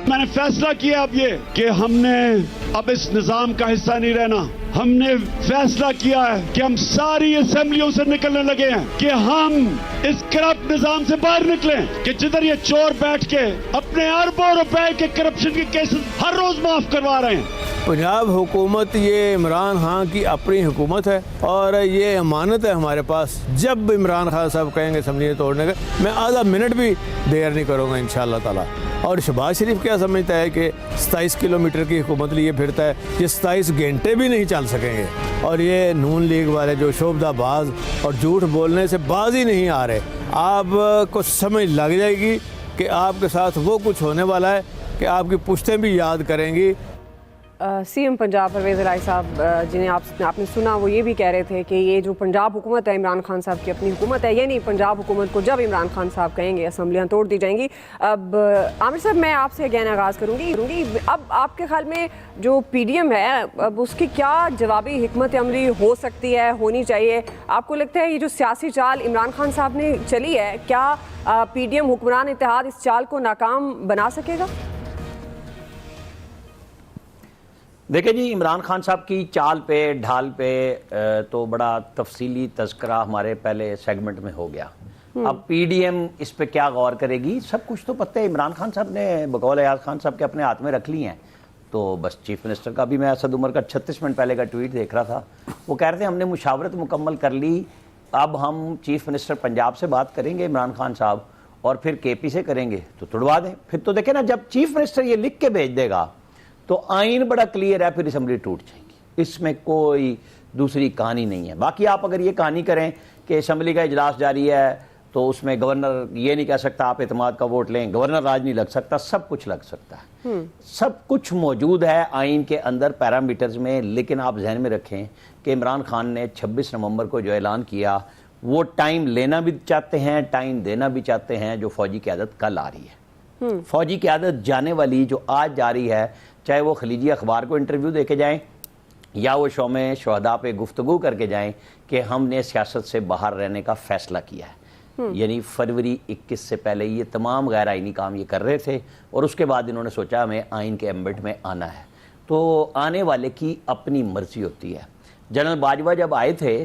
میں نے فیصلہ کیا اب یہ کہ ہم نے اب اس نظام کا حصہ نہیں رہنا. ہم نے فیصلہ کیا ہے کہ ہم ساری اسمبلیوں سے نکلنے لگے ہیں, کہ ہم اس کرپٹ نظام سے باہر نکلیں, کہ جدھر یہ چور بیٹھ کے اپنے اربوں روپے کے کرپشن کے کیسز ہر روز معاف کروا رہے ہیں. پنجاب حکومت یہ عمران خان کی اپنی حکومت ہے اور یہ امانت ہے ہمارے پاس. جب عمران خان صاحب کہیں گے اسمبلی توڑنے کا, میں آدھا منٹ بھی دیر نہیں کروں گا انشاءاللہ تعالیٰ. اور شہباز شریف کیا سمجھتا ہے کہ 27 کلومیٹر کی حکومت لیے پھرتا ہے, یہ 27 گھنٹے بھی نہیں چل سکیں گے. اور یہ نون لیگ والے جو شعبدہ باز اور جھوٹ بولنے سے باز ہی نہیں آ رہے, آپ کو سمجھ لگ جائے گی کہ آپ کے ساتھ وہ کچھ ہونے والا ہے کہ آپ کی پشتیں بھی یاد کریں گی. سی ایم پنجاب پرویز الہی صاحب جنہیں آپ نے سنا, وہ یہ بھی کہہ رہے تھے کہ یہ جو پنجاب حکومت ہے عمران خان صاحب کی اپنی حکومت ہے, یعنی پنجاب حکومت کو جب عمران خان صاحب کہیں گے اسمبلیاں توڑ دی جائیں گی. اب عامر صاحب میں آپ سے اگین آغاز کروں گی. اب آپ کے خیال میں جو پی ڈی ایم ہے, اب اس کی کیا جوابی حکمت عملی ہو سکتی ہے, ہونی چاہیے؟ آپ کو لگتا ہے یہ جو سیاسی چال عمران خان صاحب نے چلی ہے, کیا پی ڈی ایم حکمران اتحاد اس چال کو ناکام بنا سکے گا؟ دیکھیں جی, عمران خان صاحب کی چال پہ ڈھال پہ تو بڑا تفصیلی تذکرہ ہمارے پہلے سیگمنٹ میں ہو گیا. اب پی ڈی ایم اس پہ کیا غور کرے گی, سب کچھ تو پتہ ہے. عمران خان صاحب نے بقول ایاز خان صاحب کے اپنے ہاتھ میں رکھ لی ہیں. تو بس چیف منسٹر کا بھی, میں اسد عمر کا 36 منٹ پہلے کا ٹویٹ دیکھ رہا تھا, وہ کہہ رہے تھے ہم نے مشاورت مکمل کر لی, اب ہم چیف منسٹر پنجاب سے بات کریں گے عمران خان صاحب, اور پھر کے پی سے کریں گے تو توڑوا دیں. پھر تو دیکھیں نا, جب چیف منسٹر یہ لکھ کے بھیج دے گا تو آئین بڑا کلیئر ہے, پھر اسمبلی ٹوٹ جائے گی. اس میں کوئی دوسری کہانی نہیں ہے. باقی آپ اگر یہ کہانی کریں کہ اسمبلی کا اجلاس جاری ہے تو اس میں گورنر یہ نہیں کہہ سکتا آپ اعتماد کا ووٹ لیں, گورنر راج نہیں لگ سکتا, سب کچھ لگ سکتا ہے. سب کچھ موجود ہے آئین کے اندر پیرامیٹرز میں. لیکن آپ ذہن میں رکھیں کہ عمران خان نے 26 نومبر کو جو اعلان کیا, وہ ٹائم لینا بھی چاہتے ہیں, ٹائم دینا بھی چاہتے ہیں. جو فوجی قیادت کل آ رہی ہے, فوجی قیادت جانے والی جو آج جا رہی ہے, چاہے وہ خلیجی اخبار کو انٹرویو دے کے جائیں یا وہ شوم شہداء پہ گفتگو کر کے جائیں کہ ہم نے سیاست سے باہر رہنے کا فیصلہ کیا ہے. یعنی فروری 21 سے پہلے یہ تمام غیر آئینی کام یہ کر رہے تھے, اور اس کے بعد انہوں نے سوچا ہمیں آئین کے ایمبٹ میں آنا ہے. تو آنے والے کی اپنی مرضی ہوتی ہے. جنرل باجوہ جب آئے تھے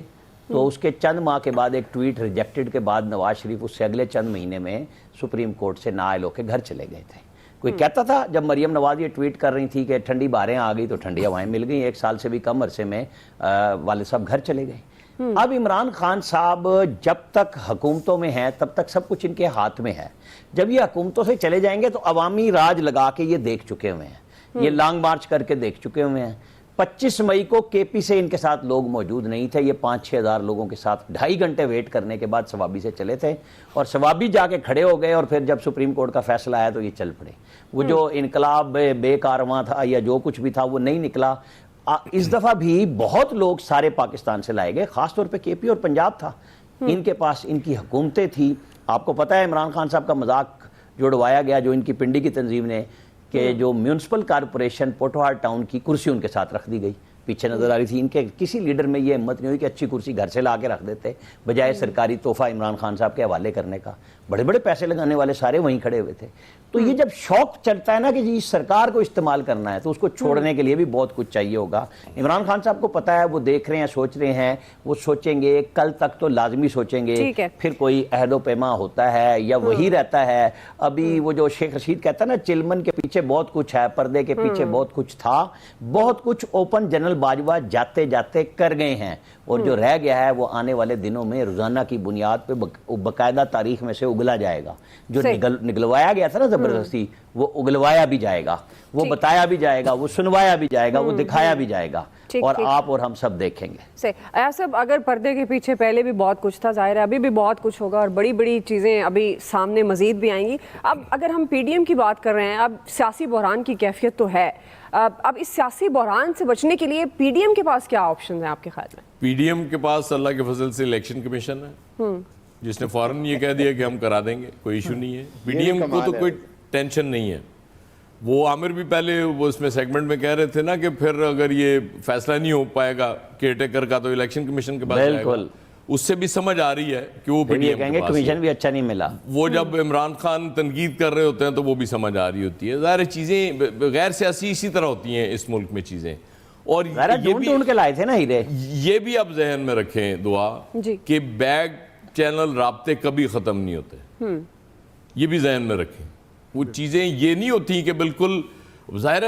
تو اس کے چند ماہ کے بعد ایک ٹویٹ ریجیکٹڈ کے بعد نواز شریف اس سے اگلے چند مہینے میں سپریم کورٹ سے نائل ہو کے گھر چلے گئے تھے. کوئی کہتا تھا جب مریم نواز یہ ٹویٹ کر رہی تھی کہ ٹھنڈی بہاریں آ گئی تو ٹھنڈی ہوائیں مل گئیں, 1 سال سے بھی کم عرصے میں والد صاحب گھر چلے گئے. اب عمران خان صاحب جب تک حکومتوں میں ہیں تب تک سب کچھ ان کے ہاتھ میں ہے. جب یہ حکومتوں سے چلے جائیں گے تو عوامی راج لگا کے یہ دیکھ چکے ہوئے ہیں, یہ لانگ مارچ کر کے دیکھ چکے ہوئے ہیں. 25 مئی کو کے پی سے ان کے ساتھ لوگ موجود نہیں تھے, یہ 5-6 ہزار لوگوں کے ساتھ 2.5 گھنٹے ویٹ کرنے کے بعد ثوابی سے چلے تھے, اور ثوابی جا کے کھڑے ہو گئے, اور پھر جب سپریم کورٹ کا فیصلہ آیا تو یہ چل پڑے. وہ جو انقلاب بے کارواں تھا یا جو کچھ بھی تھا وہ نہیں نکلا. اس دفعہ بھی بہت لوگ سارے پاکستان سے لائے گئے, خاص طور پہ کے پی اور پنجاب تھا, ان کے پاس ان کی حکومتیں تھیں. آپ کو پتہ ہے عمران خان صاحب کا مذاق جو اڑوایا گیا جو ان کی پنڈی کی تنظیم نے, کہ جو میونسپل کارپوریشن پوٹوہار ٹاؤن کی کرسی ان کے ساتھ رکھ دی گئی, پیچھے نظر آ رہی تھی. ان کے کسی لیڈر میں یہ ہمت نہیں ہوئی کہ اچھی کرسی گھر سے لا کے رکھ دیتے, بجائے سرکاری تحفہ عمران خان صاحب کے حوالے کرنے کا. بڑے بڑے پیسے لگانے والے سارے وہیں کھڑے ہوئے تھے. تو یہ جب شوق چلتا ہے نا کہ جی سرکار کو استعمال کرنا ہے, تو اس کو چھوڑنے کے لیے بھی بہت کچھ چاہیے ہوگا. عمران خان صاحب کو پتہ ہے, وہ دیکھ رہے ہیں, سوچ رہے ہیں, وہ سوچیں گے, کل تک تو لازمی سوچیں گے, پھر کوئی عہد و پیما ہوتا ہے یا وہی رہتا ہے. ابھی وہ جو شیخ رشید کہتا ہے نا, چلمن کے پیچھے بہت کچھ ہے, پردے کے پیچھے بہت کچھ تھا, بہت کچھ اوپن جنرل باجوہ جاتے جاتے کر گئے ہیں, اور جو رہ گیا ہے وہ آنے والے دنوں میں روزانہ کی بنیاد پہ باقاعدہ تاریخ میں سے اگلا جائے گا. جو نگلوایا گیا تھا نا زبردستی, وہ اگلوایا بھی جائے گا, وہ بتایا بھی جائے گا, وہ سنوایا بھی جائے گا, وہ دکھایا بھی جائے گا, اور آپ اور ہم سب دیکھیں گے. ایاز صاحب, اگر پردے کے پیچھے پہلے بھی بہت کچھ تھا, ظاہر ہے ابھی بھی بہت کچھ ہوگا, اور بڑی بڑی چیزیں ابھی سامنے مزید بھی آئیں گی. اب اگر ہم پی ڈی ایم کی بات کر رہے ہیں, اب سیاسی بحران کی کیفیت تو ہے, اب اس سیاسی بحران سے بچنے کے لیے پی ڈی ایم کے پاس کیا آپشنز ہیں آپ کے خیال میں؟ پی ڈی ایم کے پاس اللہ کے فضل سے الیکشن کمیشن ہے, جس نے فوراً یہ کہہ دیا کہ ہم کرا دیں گے, کوئی ایشو نہیں ہے. پی ڈی ایم کو تو کوئی ٹینشن نہیں ہے. وہ عامر بھی پہلے وہ اس میں سیگمنٹ میں کہہ رہے تھے نا کہ پھر اگر یہ فیصلہ نہیں ہو پائے گا کیئر ٹیکر کا تو الیکشن کمیشن کے پاس جائے گا, اس سے بھی سمجھ آ رہی ہے کہ وہ پھر یہ PDM کہیں کے گے پاس کمیشن ہے. بھی اچھا نہیں ملا. وہ جب عمران خان تنقید کر رہے ہوتے ہیں تو وہ بھی سمجھ آ رہی ہوتی ہے. ظاہر چیزیں غیر سیاسی اسی طرح ہوتی ہیں اس ملک میں چیزیں. اور ڈھونڈ کے لائے تھے نا ہیرے. یہ بھی آپ ذہن میں رکھیں دعا کہ بیک چینل رابطے کبھی ختم نہیں ہوتے. یہ بھی ذہن میں رکھیں. وہ چیزیں یہ نہیں ہوتی کہ بالکل ظاہر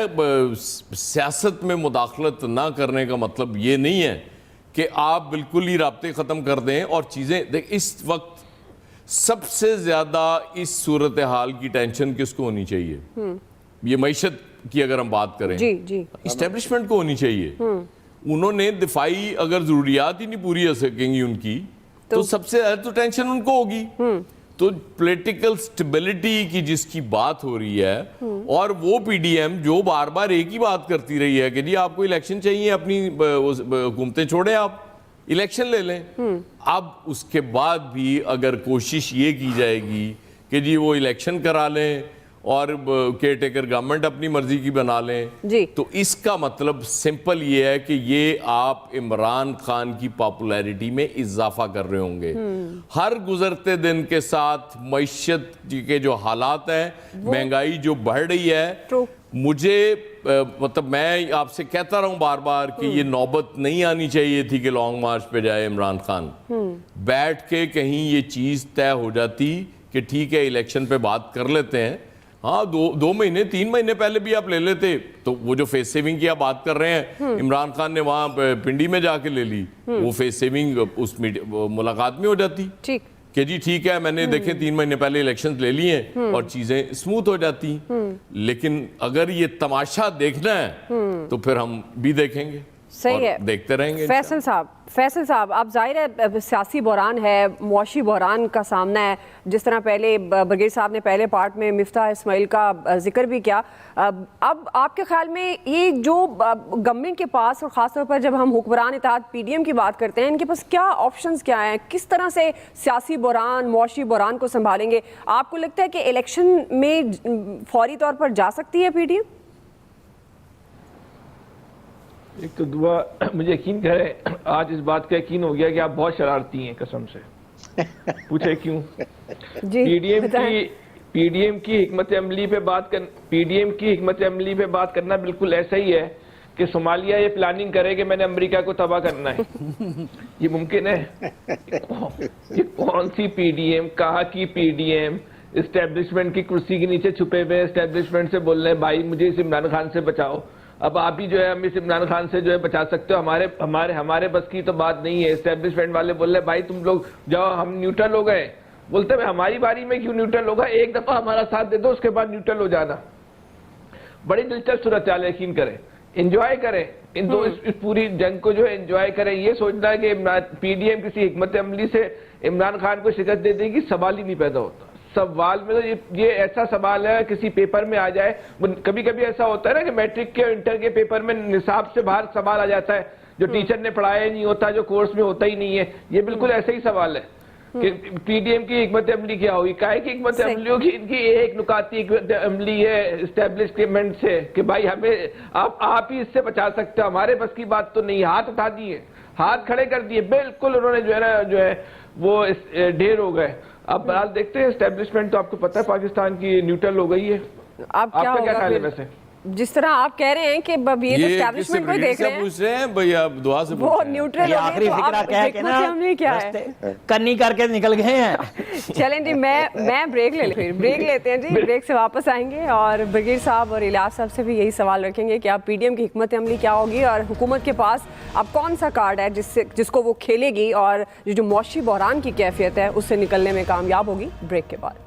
سیاست میں مداخلت نہ کرنے کا مطلب یہ نہیں ہے کہ آپ بالکل ہی رابطے ختم کر دیں. اور چیزیں دیکھ اس وقت سب سے زیادہ اس صورتحال کی ٹینشن کس کو ہونی چاہیے؟ یہ معیشت کی اگر ہم بات کریں اسٹیبلشمنٹ کو ہونی چاہیے. انہوں نے دفاعی اگر ضروریات ہی نہیں پوری ہو سکیں گی ان کی تو سب سے زیادہ تو ٹینشن ان کو ہوگی. تو پولیٹیکل سٹیبلٹی کی جس کی بات ہو رہی ہے اور وہ PDM جو بار بار ایک ہی بات کرتی رہی ہے کہ جی آپ کو الیکشن چاہیے, اپنی حکومتیں چھوڑیں, آپ الیکشن لے لیں. اب اس کے بعد بھی اگر کوشش یہ کی جائے گی کہ جی وہ الیکشن کرا لیں اور کیئر ٹیکر گورنمنٹ اپنی مرضی کی بنا لیں, تو اس کا مطلب سمپل یہ ہے کہ یہ آپ عمران خان کی پاپولیرٹی میں اضافہ کر رہے ہوں گے. ہر گزرتے دن کے ساتھ معیشت کے جو حالات ہیں, مہنگائی جو بڑھ رہی ہے, مجھے مطلب میں آپ سے کہتا رہا ہوں بار بار کہ یہ نوبت نہیں آنی چاہیے تھی کہ لانگ مارچ پہ جائے عمران خان. بیٹھ کے کہیں یہ چیز طے ہو جاتی کہ ٹھیک ہے الیکشن پہ بات کر لیتے ہیں. ہاں 2 مہینے 3 مہینے پہلے بھی آپ لے لیتے تو وہ جو فیس سیونگ کی آپ بات کر رہے ہیں عمران خان نے وہاں پنڈی میں جا کے لے لی, وہ فیس سیونگ اس ملاقات میں ہو جاتی کہ جی ٹھیک ہے میں نے دیکھیں 3 مہینے پہلے الیکشن لے لی ہیں اور چیزیں اسموتھ ہو جاتی. لیکن اگر یہ تماشا دیکھنا ہے تو پھر ہم بھی دیکھیں گے, صحیح ہے, دیکھتے رہیں گے. فیصل صاحب اب ظاہر ہے سیاسی بحران ہے, معاشی بحران کا سامنا ہے, جس طرح پہلے برگیڈ صاحب نے پہلے پارٹ میں مفتاح اسماعیل کا ذکر بھی کیا. اب آپ کے خیال میں یہ جو گورنمنٹ کے پاس اور خاص طور پر جب ہم حکمران اتحاد PDM کی بات کرتے ہیں, ان کے پاس کیا آپشنز کیا ہیں, کس طرح سے سیاسی بحران معاشی بحران کو سنبھالیں گے؟ آپ کو لگتا ہے کہ الیکشن میں فوری طور پر جا سکتی ہے PDM؟ ایک تو دعا مجھے یقین کرے آج اس بات کا یقین ہو گیا کہ آپ بہت شرارتی ہیں قسم سے. پوچھے کیوں؟ PDM کی حکمت عملی پہ بات کرنا بالکل ایسا ہی ہے کہ صومالیہ یہ پلاننگ کرے کہ میں نے امریکہ کو تباہ کرنا ہے. یہ ممکن ہے؟ یہ کون سی PDM, کہاں کی PDM؟ اسٹیبلشمنٹ کی کرسی کے نیچے چھپے ہوئے اسٹیبلشمنٹ سے بول رہے ہیں بھائی مجھے اس عمران خان سے بچاؤ. اب آپ ہی جو ہے ہم اس عمران خان سے جو ہے بچا سکتے ہو, ہمارے بس کی تو بات نہیں ہے. اسٹیبلشمنٹ والے بول رہے ہیں بھائی تم لوگ جاؤ, ہم نیوٹرل ہو گئے. بولتے ہیں ہماری باری میں کیوں نیوٹرل ہوگا, ایک دفعہ ہمارا ساتھ دے دو اس کے بعد نیوٹرل ہو جانا. بڑی دلچسپ صورتحال ہے, یقین کریں, انجوائے کریں اس پوری جنگ کو جو ہے انجوائے کریں. یہ سوچنا ہے کہ PDM کسی حکمت عملی سے عمران خان کو شکست دے دے گی, سوال ہی نہیں پیدا ہوتا. سوال میں تو یہ ایسا سوال ہے کسی پیپر میں آ جائے, کبھی کبھی ایسا ہوتا ہے نا کہ میٹرک کے انٹر کے پیپر میں نصاب سے باہر سوال آ جاتا ہے جو ٹیچر نے پڑھایا ہی نہیں ہوتا, جو کورس میں ہوتا ہی نہیں ہے. یہ بالکل ایسا ہی سوال ہے کہ PDM کی حکمت عملی کیا ہوگی, کائے کی حکمت عملی ہوگی. ان کی ایک نکاتی حکمت عملی ہے اسٹیبلشمنٹ سے کہ بھائی ہمیں آپ ہی اس سے بچا سکتے ہو, ہمارے بس کی بات تو نہیں. ہاتھ اٹھا دیے, ہاتھ کھڑے کر دیے, بالکل انہوں نے جو ہے وہ ڈھیر ہو گئے. اب بہرحال دیکھتے ہیں. اسٹیبلشمنٹ تو آپ کو پتہ ہے پاکستان کی نیوٹرل ہو گئی ہے. آپ کا کیا خیال ہے ویسے؟ جس طرح آپ کہہ رہے ہیں کہ اب یہ تو اسٹیبلشمنٹ کو دیکھ رہے ہیں, پوچھ رہے ہیں بھئی آپ دعا سے وہ نیوٹرل ہو آخری فکرہ کہہ کے نا کنی کر کے نکل گئے ہیں. چلیں جی میں بریک لیتے ہیں جی, بریک سے واپس آئیں گے اور برگیڈ صاحب اور الیاس صاحب سے بھی یہی سوال رکھیں گے کہ اب PDM کی حکمت عملی کیا ہوگی اور حکومت کے پاس اب کون سا کارڈ ہے جس کو وہ کھیلے گی اور جو معاشی بحران کی کیفیت ہے اس سے نکلنے میں کامیاب ہوگی. بریک کے بعد